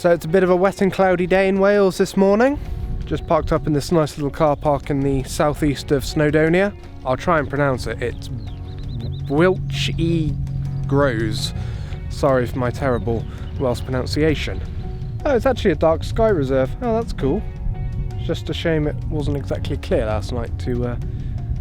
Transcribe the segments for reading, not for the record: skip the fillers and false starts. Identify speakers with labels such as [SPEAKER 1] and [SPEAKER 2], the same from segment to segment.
[SPEAKER 1] So it's a bit of a wet and cloudy day in Wales this morning. Just parked up in this nice little car park in the southeast of Snowdonia. I'll try and pronounce it. It's Wiltshire Grows. Sorry for my terrible Welsh pronunciation. Oh, it's actually a dark sky reserve. Oh, that's cool. It's just a shame it wasn't exactly clear last night to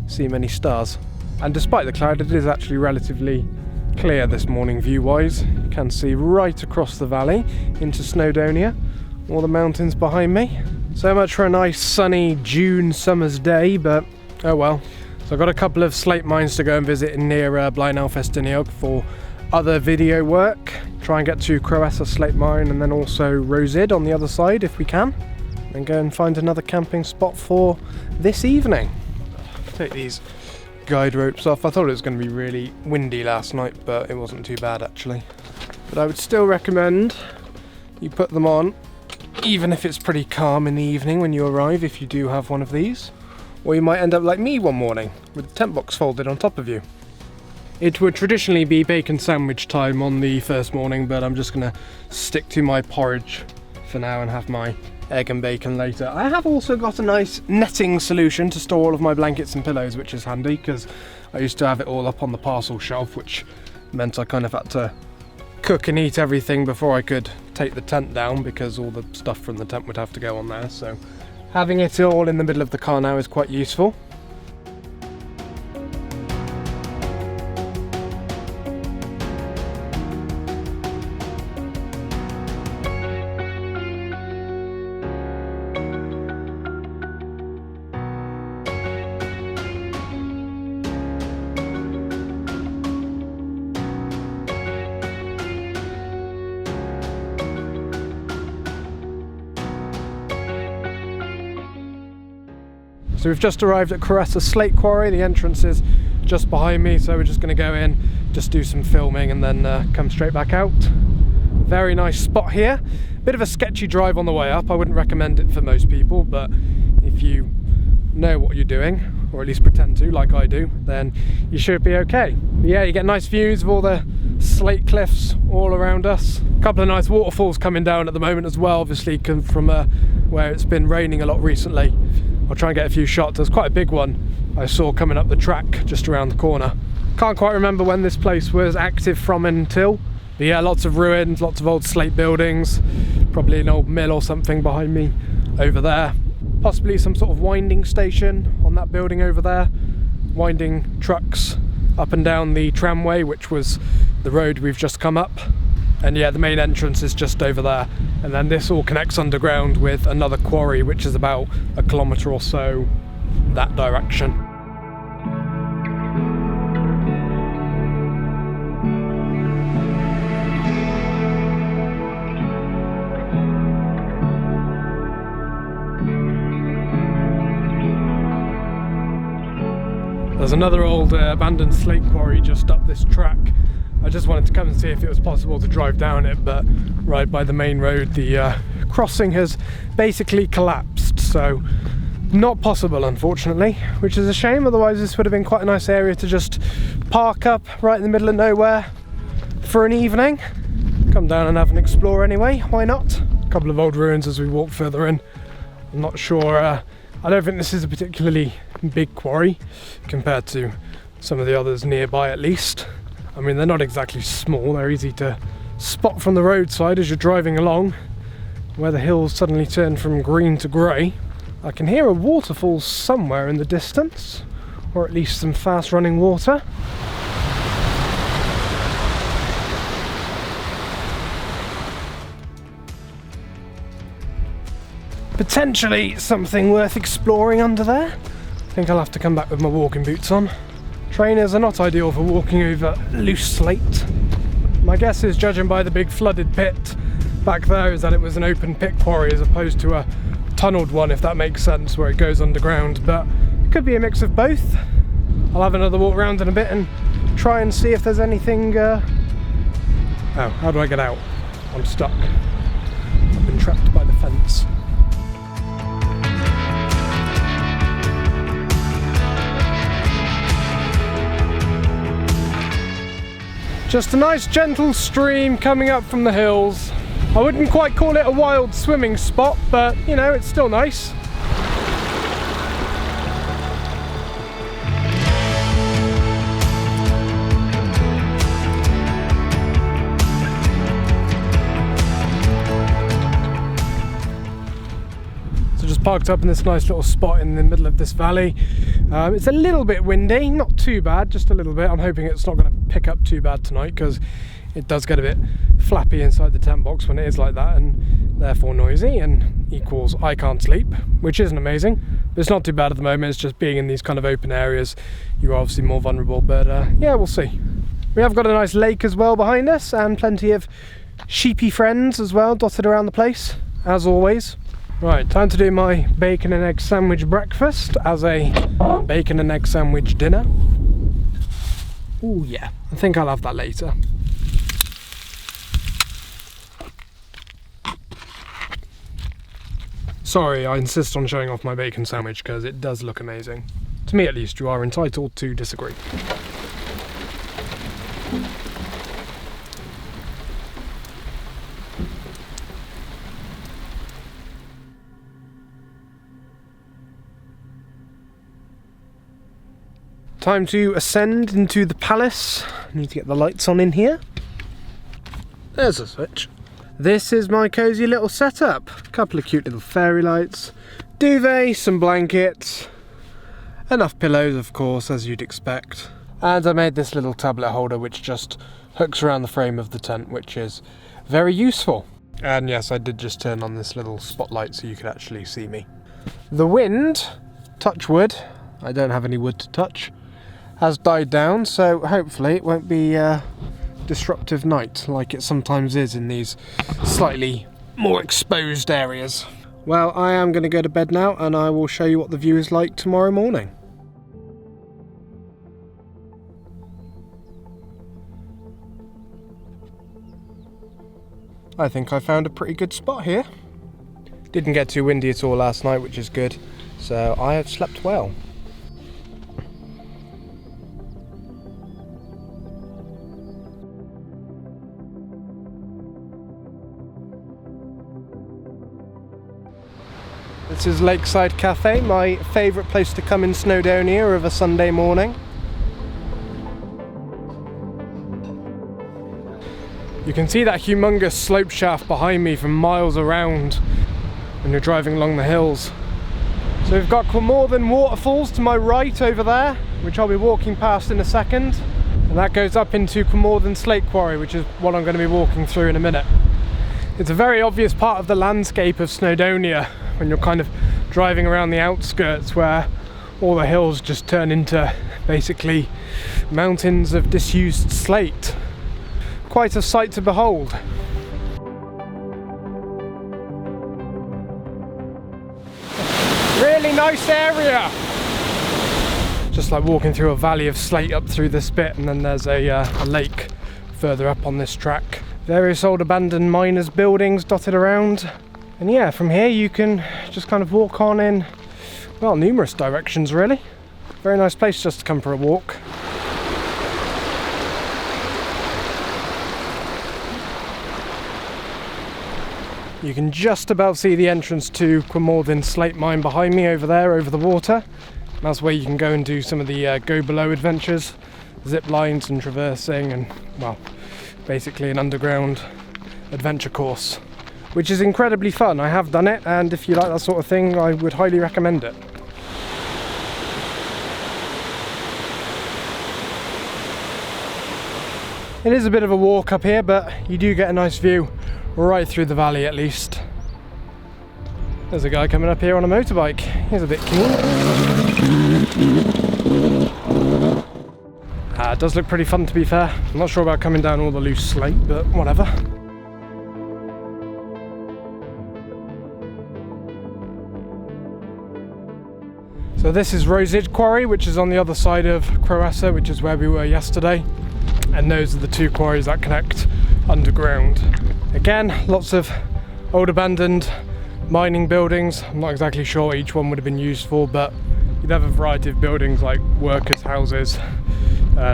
[SPEAKER 1] see many stars. And despite the cloud, it is actually relatively clear this morning view-wise. You can see right across the valley into Snowdonia, all the mountains behind me. So much for a nice sunny June summer's day, but oh well. So I've got a couple of slate mines to go and visit near Blaenau Festiniog for other video work. Try and get to Caeressa slate mine and then also Rosid on the other side if we can. And go and find another camping spot for this evening. Take these guide ropes off. I thought it was going to be really windy last night, but it wasn't too bad actually. But I would still recommend you put them on even if it's pretty calm in the evening when you arrive, if you do have one of these. Or you might end up like me one morning with the tent box folded on top of you. It would traditionally be bacon sandwich time on the first morning, but I'm just going to stick to my porridge for now and have my egg and bacon later. I have also got a nice netting solution to store all of my blankets and pillows, which is handy because I used to have it all up on the parcel shelf, which meant I kind of had to cook and eat everything before I could take the tent down because all the stuff from the tent would have to go on there. So having it all in the middle of the car now is quite useful. So we've just arrived at Caeressa Slate Quarry. The entrance is just behind me, so we're just going to go in, just do some filming and then come straight back out. Very nice spot here. Bit of a sketchy drive on the way up. I wouldn't recommend it for most people, but if you know what you're doing, or at least pretend to, like I do, then you should be okay. But yeah, you get nice views of all the slate cliffs all around us. A couple of nice waterfalls coming down at the moment as well, obviously from where it's been raining a lot recently. I'll try and get a few shots. There's quite a big one I saw coming up the track just around the corner. Can't quite remember when this place was active from until. But yeah, lots of ruins, lots of old slate buildings, probably an old mill or something behind me over there. Possibly some sort of winding station on that building over there. Winding trucks up and down the tramway, which was the road we've just come up. And yeah, the main entrance is just over there. And then this all connects underground with another quarry, which is about 1 kilometre or so that direction. There's another old abandoned slate quarry just up this track. I just wanted to come and see if it was possible to drive down it, but right by the main road the crossing has basically collapsed, so not possible unfortunately, which is a shame. Otherwise this would have been quite a nice area to just park up right in the middle of nowhere for an evening. Come down and have an explore anyway, why not? A couple of old ruins as we walk further in. I'm not sure, I don't think this is a particularly big quarry compared to some of the others nearby at least. I mean, they're not exactly small, they're easy to spot from the roadside as you're driving along, where the hills suddenly turn from green to grey. I can hear a waterfall somewhere in the distance, or at least some fast running water. Potentially something worth exploring under there. I think I'll have to come back with my walking boots on. Trainers are not ideal for walking over loose slate. My guess is, judging by the big flooded pit back there, is that it was an open pit quarry as opposed to a tunnelled one, if that makes sense, where it goes underground, but it could be a mix of both. I'll have another walk around in a bit and try and see if there's anything... Oh, how do I get out? I'm stuck. I've been trapped by the fence. Just a nice gentle stream coming up from the hills. I wouldn't quite call it a wild swimming spot, but you know, it's still nice. Parked up in this nice little spot in the middle of this valley. It's a little bit windy, not too bad, just a little bit. I'm hoping it's not going to pick up too bad tonight, because it does get a bit flappy inside the tent box when it is like that, and therefore noisy, and equals I can't sleep, which isn't amazing, but it's not too bad at the moment. It's just being in these kind of open areas, you're obviously more vulnerable, but yeah, we'll see. We have got a nice lake as well behind us, and plenty of sheepy friends as well dotted around the place, as always. Right, time to do my bacon and egg sandwich breakfast as a bacon and egg sandwich dinner. Oh yeah, I think I'll have that later. Sorry, I insist on showing off my bacon sandwich because it does look amazing. To me at least, you are entitled to disagree. Time to ascend into the palace. I need to get the lights on in here. There's a switch. This is my cosy little setup. A couple of cute little fairy lights, duvet, some blankets, enough pillows of course, as you'd expect. And I made this little tablet holder which just hooks around the frame of the tent, which is very useful. And yes, I did just turn on this little spotlight so you could actually see me. The wind, touch wood, I don't have any wood to touch, has died down, so hopefully it won't be a disruptive night like it sometimes is in these slightly more exposed areas. Well, I am going to go to bed now, and I will show you what the view is like tomorrow morning. I think I found a pretty good spot here. Didn't get too windy at all last night, which is good, so I have slept well. This is Lakeside Cafe, my favourite place to come in Snowdonia of a Sunday morning. You can see that humongous slope shaft behind me from miles around when you're driving along the hills. So we've got Cordan waterfalls to my right over there, which I'll be walking past in a second. And that goes up into Cordan Slate Quarry, which is what I'm going to be walking through in a minute. It's a very obvious part of the landscape of Snowdonia when you're kind of driving around the outskirts, where all the hills just turn into basically mountains of disused slate. Quite a sight to behold. Really nice area! Just like walking through a valley of slate up through this bit, and then there's a lake further up on this track. Various old abandoned miners' buildings dotted around. And yeah, from here you can just kind of walk on in, well, numerous directions really. Very nice place just to come for a walk. You can just about see the entrance to Cordan Slate Mine behind me over there, over the water. That's where you can go and do some of the go below adventures, zip lines and traversing, and well, basically an underground adventure course, which is incredibly fun. I have done it, and if you like that sort of thing, I would highly recommend it. It is a bit of a walk up here, but you do get a nice view right through the valley at least. There's a guy coming up here on a motorbike. He's a bit keen. It does look pretty fun, to be fair. I'm not sure about coming down all the loose slate, but whatever. So this is Rosid Quarry, which is on the other side of Caeressa, which is where we were yesterday. And those are the two quarries that connect underground. Again, lots of old abandoned mining buildings. I'm not exactly sure what each one would have been used for, but you'd have a variety of buildings like workers' houses,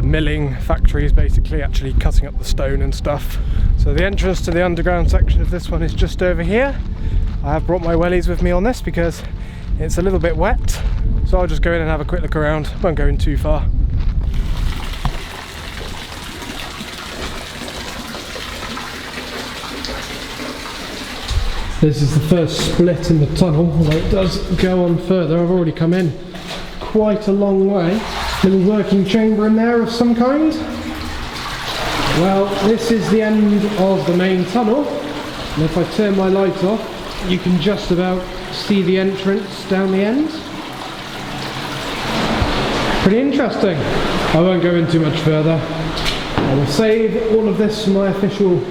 [SPEAKER 1] milling factories, basically actually cutting up the stone and stuff. So So the entrance to the underground section of this one is just over here. I have brought my wellies with me on this because it's a little bit wet. So I'll just go in and have a quick look around. Won't go in too far. This is the first split in the tunnel, although it does go on further. I've already come in quite a long way. Little working chamber in there of some kind. Well, this is the end of the main tunnel, and if I turn my light off, you can just about see the entrance down the end. Pretty interesting. I won't go in too much further. I will save all of this for my official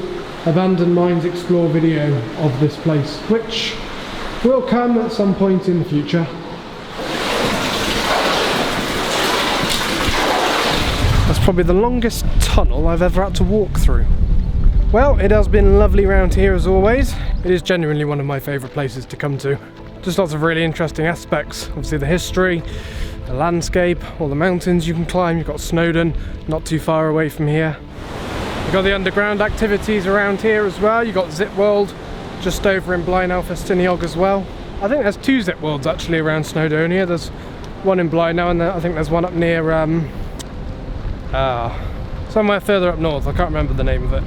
[SPEAKER 1] Abandoned Mines Explore video of this place, which will come at some point in the future. That's probably the longest tunnel I've ever had to walk through. Well, it has been lovely round here as always. It is genuinely one of my favourite places to come to. Just lots of really interesting aspects. Obviously the history, the landscape, all the mountains you can climb. You've got Snowdon, not too far away from here. You've got the underground activities around here as well. You've got Zip World just over in Blaenau Festiniog as well. I think there's 2 Zip Worlds actually around Snowdonia. There's one in Blaenau and I think there's one up near somewhere further up north. I can't remember the name of it.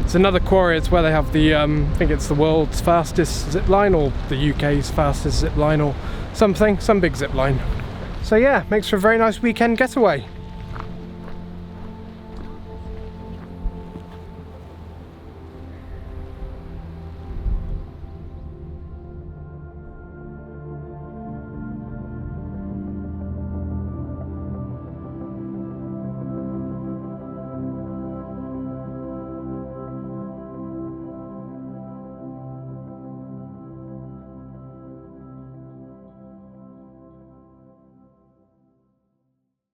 [SPEAKER 1] It's another quarry. It's where they have the I think it's the world's fastest zip line, or the UK's fastest zip line, or something, some big zip line. So yeah, makes for a very nice weekend getaway.